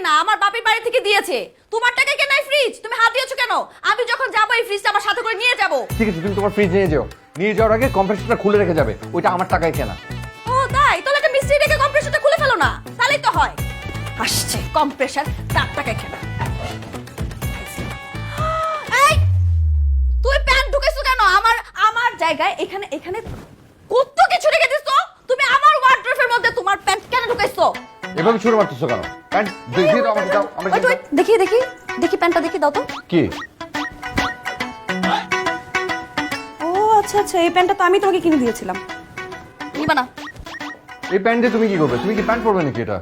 না, আমার বাপের বাড়ি থেকে দিয়েছে। তোমার টাকায় কেনা এই ফ্রিজ, তুমি হাত দিয়েছো কেন? আমি যখন যাবো এই ফ্রিজটা আমার সাথে করে নিয়ে যাবো। ঠিক আছে, তুমি তোমার ফ্রিজ নিয়ে যাও, নিয়ে যাওয়ার আগে কম্প্রেসরটা খুলে রেখে যাবে, ওইটা আমার টাকায় কেনা। ও তাই? তাহলে একটা মিস্ত্রি রেখে কম্প্রেসারটা খুলে ফেলো না, তাহলেই তো হয়। আসছে কম্প্রেসার তার টাকায় কেনা। এই তুই প্যান্ট ঢুকাইছো কেন আমার আমার জায়গায়? এখানে এখানে কত কিছু রেখে দিছো তুমি। আমার ওয়ার্ড্রোবের মধ্যে তোমার প্যান্ট কেন ঢুকাইছো? এভাবে ছুড়ে মারতেছো কেন? প্যান্ট দিয়ে দাও আমাকে, দাও আমাকে দাও। দেখি দেখি দেখি প্যান্টটা দেখি, দাও তো। কি? ও আচ্ছা আচ্ছা, এই প্যান্টটা তো আমি তোমাকে কিনে দিয়েছিলাম। নিবা না? এই প্যান্ট দিয়ে তুমি কি করবে? তুমি কি প্যান্ট পরবে নাকি? এটা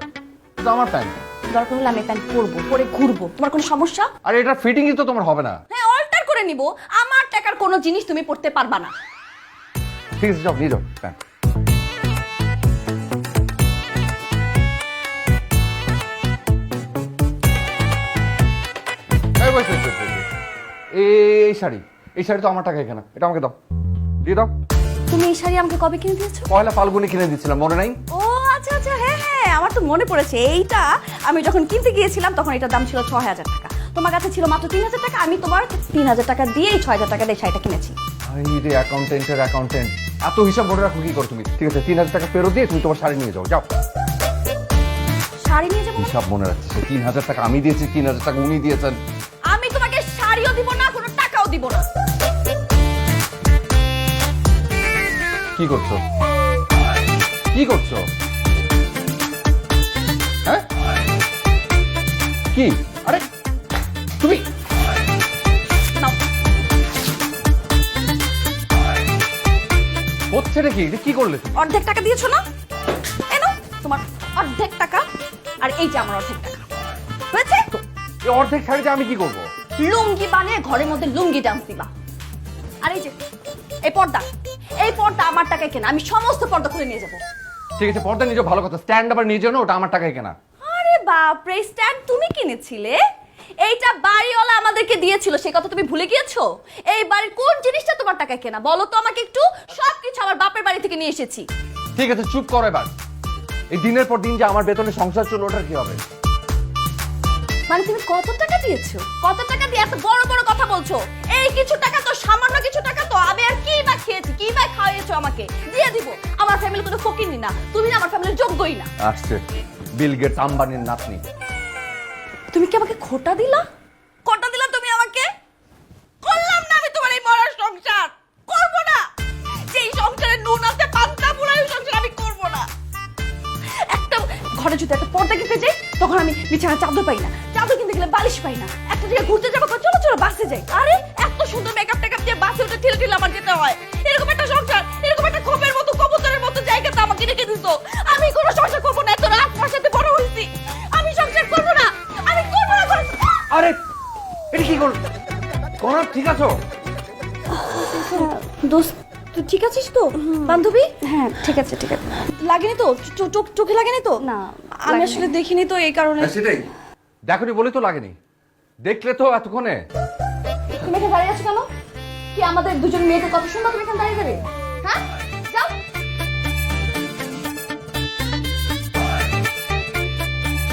তো আমার প্যান্ট। দরকার হলে আমি প্যান্ট পরবো, পরে ঘুরবো, তোমার কোনো সমস্যা? আর এটা ফিটিংই তো তোমার হবে না। হ্যাঁ, অল্টার করে নিব। আমার টাকার কোনো জিনিস তুমি পরতে পারবা না। ঠিক আছে, যাও নিয়ে যাও প্যান্ট। এই শাড়ি, এই শাড়ি তো আমার টাকায় কেনা, এটা আমাকে দাও, দিয়ে দাও। তুমি এই শাড়ি আমাকে কবে কিনে দিয়েছো? পয়লা ফাল্গুনে কিনে দিচ্ছিলাম, মনে নাই? ও আচ্ছা আচ্ছা, হ্যাঁ হ্যাঁ, আমার তো মনে পড়েছে। এইটা আমি যখন কিনতে গিয়েছিলাম তখন এটার দাম ছিল ৬,০০০ টাকা। তোমার কাছে ছিল মাত্র ৩,০০০ টাকা। আমি তোমার ৩,০০০ টাকা দিয়ে এই ৬,০০০ টাকা দিয়ে শাড়িটা কিনেছি। আরে অ্যাকাউন্টেন্টের অ্যাকাউন্টেন্ট, এত হিসাব মনে রাখো কি করো তুমি? ঠিক আছে, ৩,০০০ টাকা ফেরত দিয়ে তুমি তোমার শাড়ি নিয়ে যাও, যাও। শাড়ি নিয়ে যাবো? হিসাব মনে রাখছি, ৩,০০০ টাকা আমি দিয়েছি, ৩,০০০ টাকা উনি দিয়েছেন। আমি তোমাকে শাড়িও দিব না, কোনো টাকাও দিব না। কি করছো? কি করছো? হ্যাঁ কি? আরে তুমি নাও। হচ্ছে নাকি? এটা কি করলে তুমি? অর্ধেক টাকা দিয়েছো না? এনো তোমার অর্ধেক টাকা, আর এই যে আমার অর্ধেক টাকা হয়েছে। এই অর্ধেক শাড়িতে আমি কি করবো? লুঙ্গি বানিয়ে ঘরের মধ্যে লুঙ্গি ডান্স দিবা। আর এই যে এই পর্দা, এই পর্দা আমার টাকায় কেনা। আমি সমস্ত পর্দা খুলে নিয়ে যাবো। ঠিক আছে, পর্দা নিয়ে যাও, ভালো কথা। স্ট্যান্ড আবার নিয়ে যাও না, ওটা আমার টাকায় কেনা। আরে বাপরে, স্ট্যান্ড তুমি কিনেছিলে? এইটা বাড়িওয়ালা আমাদেরকে দিয়েছিল, সেই কথা তুমি ভুলে গিয়েছো? এই বাড়ির কোন জিনিসটা তোমার টাকায় কেনা বলো তো আমাকে একটু। সবকিছু আমার বাপের বাড়ি থেকে নিয়ে এসেছি। ঠিক আছে, চুপ করো এবার। এই দিনের পর দিন যে আমার বেতনে সংসার চললো, ওটার কি হবে? মানে তুমি কত টাকা দিয়েছো? কত টাকা দিয়ে এত বড় বড় কথা বলছো? এই কিছু টাকা তো, সামান্য কিছু টাকা তো। আমি আর কি বা খেয়েছি, কি বা খাওয়াইছো আমাকে? দিয়ে দিব। আমার ফ্যামিলি কোনো ফকিরনি না, তুমি না আমার ফ্যামিলির যোগ্যই না। আসছে বিল গেটস, আম্বানির নাতনি। তুমি কি আমাকে খোটা দিলা? খোটা দিলা তুমি আমাকে? করলাম না আমি তোমার এই মরার সংসার, করব না। যেই সংসারে নুন আছে পান্তা পুরাই সংসার আমি করব না। একটা ঘরে যদি একটা পর্দা কিনতে যাই, তখন আমি বিছানা চাদর পাই না, চাদর কিনতে গেলে বালিশ পাই না। একটা জায়গায় ঘুরতে যাবো, চলো চলো বাসে যাই। আরে এত সুন্দর মেকআপ টেকআপ দিয়ে বাসে উঠে ঠেলে ঠেলে আমার যেতে হয়। এরকম একটা সংসার, এরকম একটা খোপের মতো কবুতরের মতো জায়গাতে আমাকে রেখে দিছো। আমি কোনো সংসার করবো না। এত রাত আমার সাথে বড় হয়েছি, আমি সংসার করবো না। আমি করবো না। আরে এটা কি করল? কোন ঠিক আছো? দোস্ত তুই ঠিক আছিস তো? বান্ধবী হ্যাঁ ঠিক আছে ঠিক আছে। লাগেনি তো? চোখে লাগেনি তো? না আমি আসলে দেখিনি তো, এই কারণে। সেটাই, দেখোনি বলে তো লাগেনি, দেখলে তো এতক্ষণে। তুমি এখানে দাঁড়িয়ে আছো কেন? কি আমাদের দুজন মেয়েদের কথা শুনবা তুমি এখানে দাঁড়িয়ে যাবে?